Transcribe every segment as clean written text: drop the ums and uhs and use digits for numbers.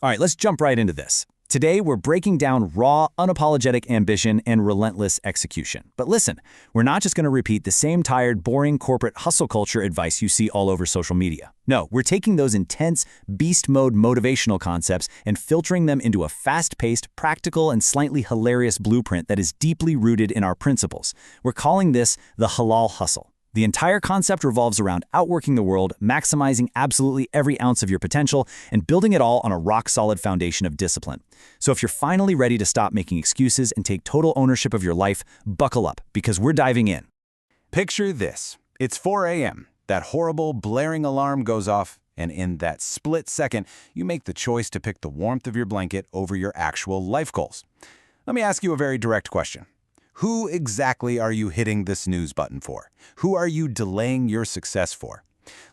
All right, let's jump right into this. Today, we're breaking down raw, unapologetic ambition and relentless execution. But listen, we're not just going to repeat the same tired, boring corporate hustle culture advice you see all over social media. No, we're taking those intense, beast mode motivational concepts and filtering them into a fast-paced, practical, and slightly hilarious blueprint that is deeply rooted in our principles. We're calling this the halal hustle. The entire concept revolves around outworking the world, maximizing absolutely every ounce of your potential, and building it all on a rock-solid foundation of discipline. So if you're finally ready to stop making excuses and take total ownership of your life, buckle up, because we're diving in. Picture this. It's 4 a.m. That horrible, blaring alarm goes off, and in that split second, you make the choice to pick the warmth of your blanket over your actual life goals. Let me ask you a very direct question. Who exactly are you hitting the snooze button for? Who are you delaying your success for?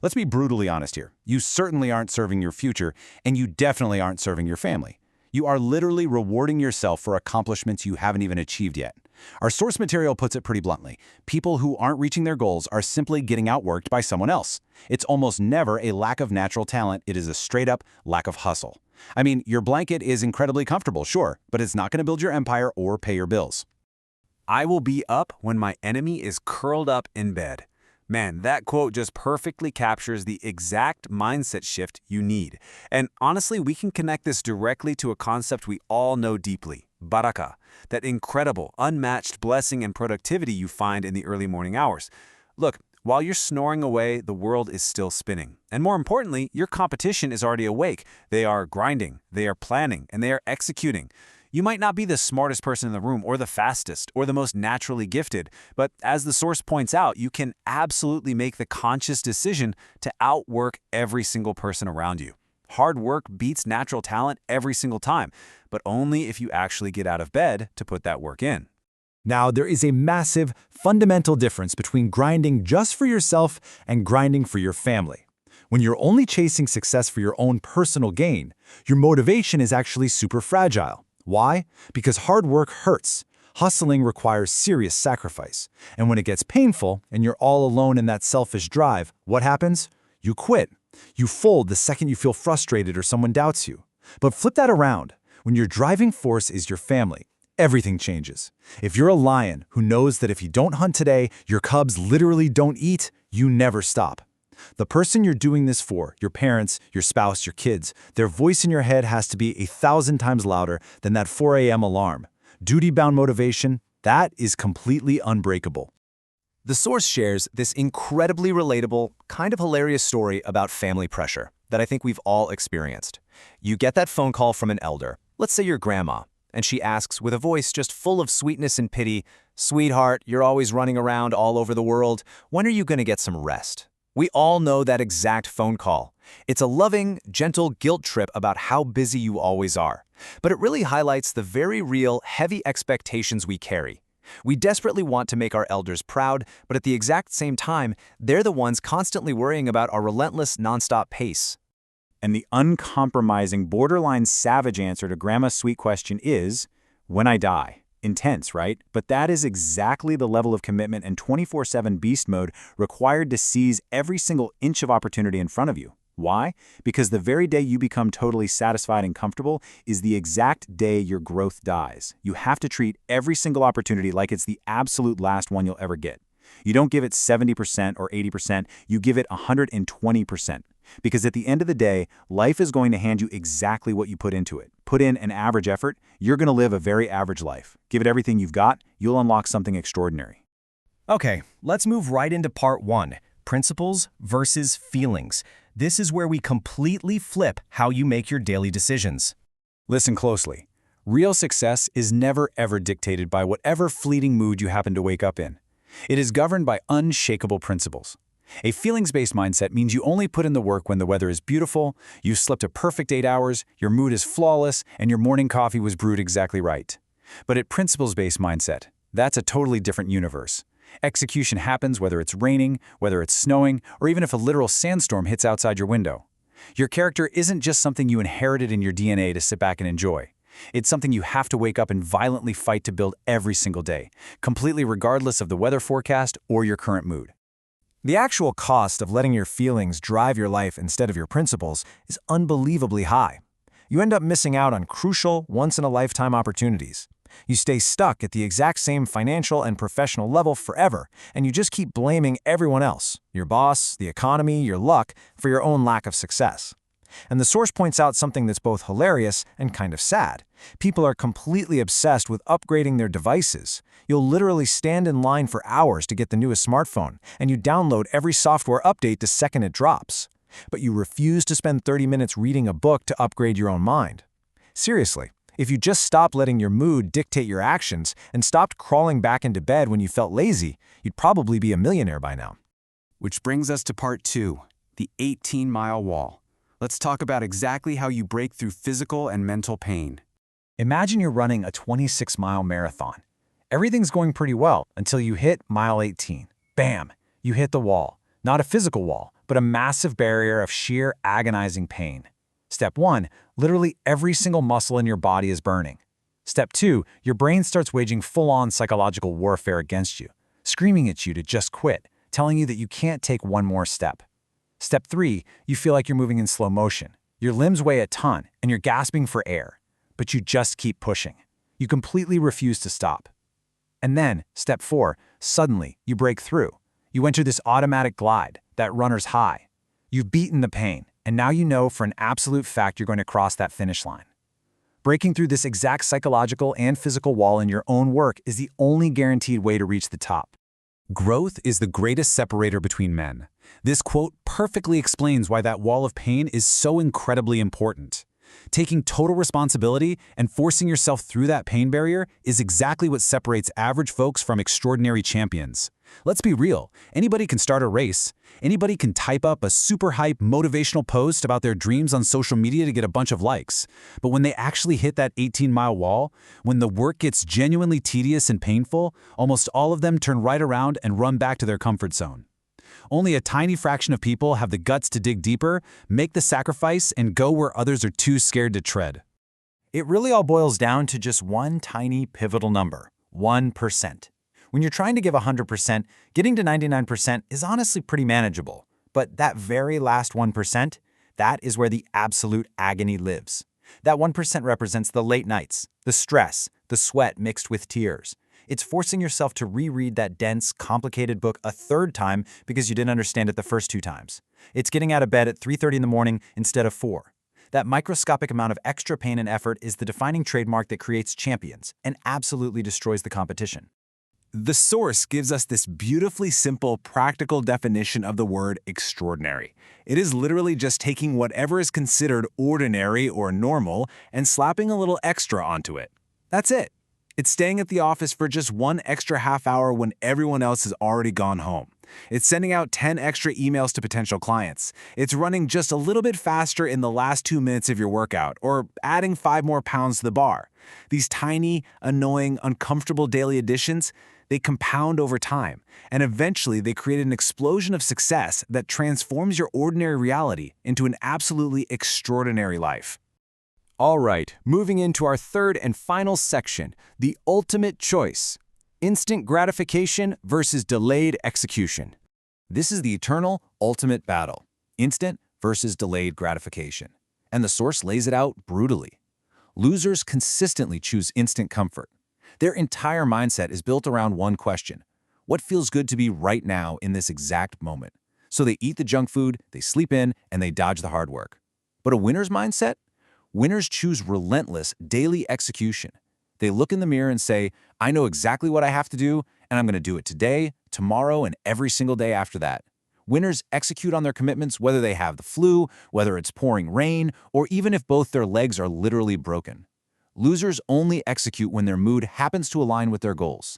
Let's be brutally honest here. You certainly aren't serving your future, and you definitely aren't serving your family. You are literally rewarding yourself for accomplishments you haven't even achieved yet. Our source material puts it pretty bluntly. People who aren't reaching their goals are simply getting outworked by someone else. It's almost never a lack of natural talent. It is a straight-up lack of hustle. I mean, your blanket is incredibly comfortable, sure, but it's not going to build your empire or pay your bills. I will be up when my enemy is curled up in bed. Man, that quote just perfectly captures the exact mindset shift you need. And honestly, we can connect this directly to a concept we all know deeply, barakah, that incredible, unmatched blessing and productivity you find in the early morning hours. Look, while you're snoring away, the world is still spinning. And more importantly, your competition is already awake. They are grinding, they are planning, and they are executing. You might not be the smartest person in the room or the fastest or the most naturally gifted, but as the source points out, you can absolutely make the conscious decision to outwork every single person around you. Hard work beats natural talent every single time, but only if you actually get out of bed to put that work in. Now, there is a massive, fundamental difference between grinding just for yourself and grinding for your family. When you're only chasing success for your own personal gain, your motivation is actually super fragile. Why? Because hard work hurts. Hustling requires serious sacrifice. And when it gets painful and you're all alone in that selfish drive, what happens? You quit. You fold the second you feel frustrated or someone doubts you. But flip that around. When your driving force is your family, everything changes. If you're a lion who knows that if you don't hunt today, your cubs literally don't eat, you never stop. The person you're doing this for, your parents, your spouse, your kids, their voice in your head has to be 1,000 times louder than that 4 a.m. alarm. Duty-bound motivation, that is completely unbreakable. The source shares this incredibly relatable, kind of hilarious story about family pressure that I think we've all experienced. You get that phone call from an elder, let's say your grandma, and she asks with a voice just full of sweetness and pity, "Sweetheart, you're always running around all over the world. When are you going to get some rest?" We all know that exact phone call. It's a loving, gentle guilt trip about how busy you always are. But it really highlights the very real, heavy expectations we carry. We desperately want to make our elders proud, but at the exact same time, they're the ones constantly worrying about our relentless, nonstop pace. And the uncompromising, borderline savage answer to Grandma's sweet question is, when I die. Intense, right? But that is exactly the level of commitment and 24/7 beast mode required to seize every single inch of opportunity in front of you. Why? Because the very day you become totally satisfied and comfortable is the exact day your growth dies. You have to treat every single opportunity like it's the absolute last one you'll ever get. You don't give it 70% or 80%, you give it 120%. Because at the end of the day, life is going to hand you exactly what you put into it. Put in an average effort, you're going to live a very average life. Give it everything you've got, you'll unlock something extraordinary. Okay, let's move right into part 1, principles versus feelings. This is where we completely flip how you make your daily decisions. Listen closely. Real success is never ever dictated by whatever fleeting mood you happen to wake up in. It is governed by unshakable principles. A feelings-based mindset means you only put in the work when the weather is beautiful, you slept a perfect 8 hours, your mood is flawless, and your morning coffee was brewed exactly right. But at principles-based mindset, that's a totally different universe. Execution happens whether it's raining, whether it's snowing, or even if a literal sandstorm hits outside your window. Your character isn't just something you inherited in your DNA to sit back and enjoy. It's something you have to wake up and violently fight to build every single day, completely regardless of the weather forecast or your current mood. The actual cost of letting your feelings drive your life instead of your principles is unbelievably high. You end up missing out on crucial, once-in-a-lifetime opportunities. You stay stuck at the exact same financial and professional level forever, and you just keep blaming everyone else, your boss, the economy, your luck, for your own lack of success. And the source points out something that's both hilarious and kind of sad. People are completely obsessed with upgrading their devices. You'll literally stand in line for hours to get the newest smartphone, and you download every software update the second it drops. But you refuse to spend 30 minutes reading a book to upgrade your own mind. Seriously, if you just stopped letting your mood dictate your actions and stopped crawling back into bed when you felt lazy, you'd probably be a millionaire by now. Which brings us to part 2, the 18-mile wall. Let's talk about exactly how you break through physical and mental pain. Imagine you're running a 26-mile marathon. Everything's going pretty well until you hit mile 18. Bam! You hit the wall. Not a physical wall, but a massive barrier of sheer agonizing pain. Step 1, literally every single muscle in your body is burning. Step 2, your brain starts waging full-on psychological warfare against you, screaming at you to just quit, telling you that you can't take one more step. Step 3, you feel like you're moving in slow motion. Your limbs weigh a ton, and you're gasping for air. But you just keep pushing. You completely refuse to stop. And then, step 4, suddenly, you break through. You enter this automatic glide, that runner's high. You've beaten the pain, and now you know for an absolute fact you're going to cross that finish line. Breaking through this exact psychological and physical wall in your own work is the only guaranteed way to reach the top. Growth is the greatest separator between men. This quote perfectly explains why that wall of pain is so incredibly important. Taking total responsibility and forcing yourself through that pain barrier is exactly what separates average folks from extraordinary champions. Let's be real, anybody can start a race. Anybody can type up a super hype motivational post about their dreams on social media to get a bunch of likes. But when they actually hit that 18-mile wall, when the work gets genuinely tedious and painful, almost all of them turn right around and run back to their comfort zone. Only a tiny fraction of people have the guts to dig deeper, make the sacrifice, and go where others are too scared to tread. It really all boils down to just one tiny pivotal number, 1%. When you're trying to give 100%, getting to 99% is honestly pretty manageable. But that very last 1%, that is where the absolute agony lives. That 1% represents the late nights, the stress, the sweat mixed with tears. It's forcing yourself to reread that dense, complicated book a third time because you didn't understand it the first 2 times. It's getting out of bed at 3:30 in the morning instead of 4. That microscopic amount of extra pain and effort is the defining trademark that creates champions and absolutely destroys the competition. The source gives us this beautifully simple, practical definition of the word extraordinary. It is literally just taking whatever is considered ordinary or normal and slapping a little extra onto it. That's it. It's staying at the office for just 1 extra half hour when everyone else has already gone home. It's sending out 10 extra emails to potential clients. It's running just a little bit faster in the last 2 minutes of your workout, or adding 5 more pounds to the bar. These tiny, annoying, uncomfortable daily additions, they compound over time, and eventually they create an explosion of success that transforms your ordinary reality into an absolutely extraordinary life. All right, moving into our third and final section, the ultimate choice. Instant gratification versus delayed execution. This is the eternal, ultimate battle. Instant versus delayed gratification. And the source lays it out brutally. Losers consistently choose instant comfort. Their entire mindset is built around one question. What feels good to be right now in this exact moment? So they eat the junk food, they sleep in, and they dodge the hard work. But a winner's mindset? Winners choose relentless daily execution. They look in the mirror and say, I know exactly what I have to do, and I'm going to do it today, tomorrow, and every single day after that. Winners execute on their commitments whether they have the flu, whether it's pouring rain, or even if both their legs are literally broken. Losers only execute when their mood happens to align with their goals.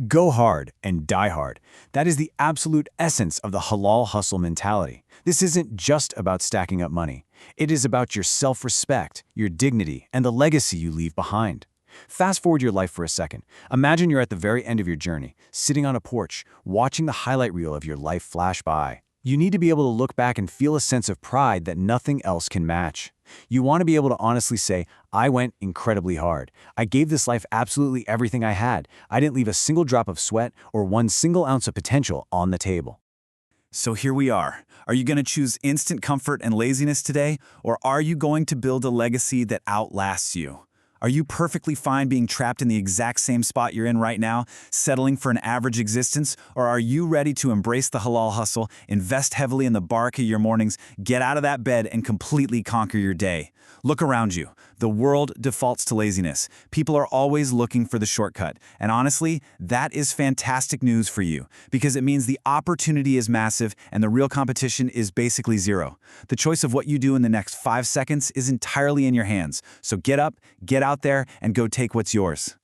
Go hard and die hard. That is the absolute essence of the halal hustle mentality. This isn't just about stacking up money. It is about your self-respect, your dignity, and the legacy you leave behind. Fast forward your life for a second. Imagine you're at the very end of your journey, sitting on a porch, watching the highlight reel of your life flash by. You need to be able to look back and feel a sense of pride that nothing else can match. You want to be able to honestly say, I went incredibly hard. I gave this life absolutely everything I had. I didn't leave a single drop of sweat or 1 single ounce of potential on the table. So here we are. Are you going to choose instant comfort and laziness today, or are you going to build a legacy that outlasts you? Are you perfectly fine being trapped in the exact same spot you're in right now, settling for an average existence, or are you ready to embrace the halal hustle, invest heavily in the barakah of your mornings, get out of that bed, and completely conquer your day? Look around you. The world defaults to laziness. People are always looking for the shortcut. And honestly, that is fantastic news for you, because it means the opportunity is massive and the real competition is basically zero. The choice of what you do in the next 5 seconds is entirely in your hands. So get up, get out there, and go take what's yours.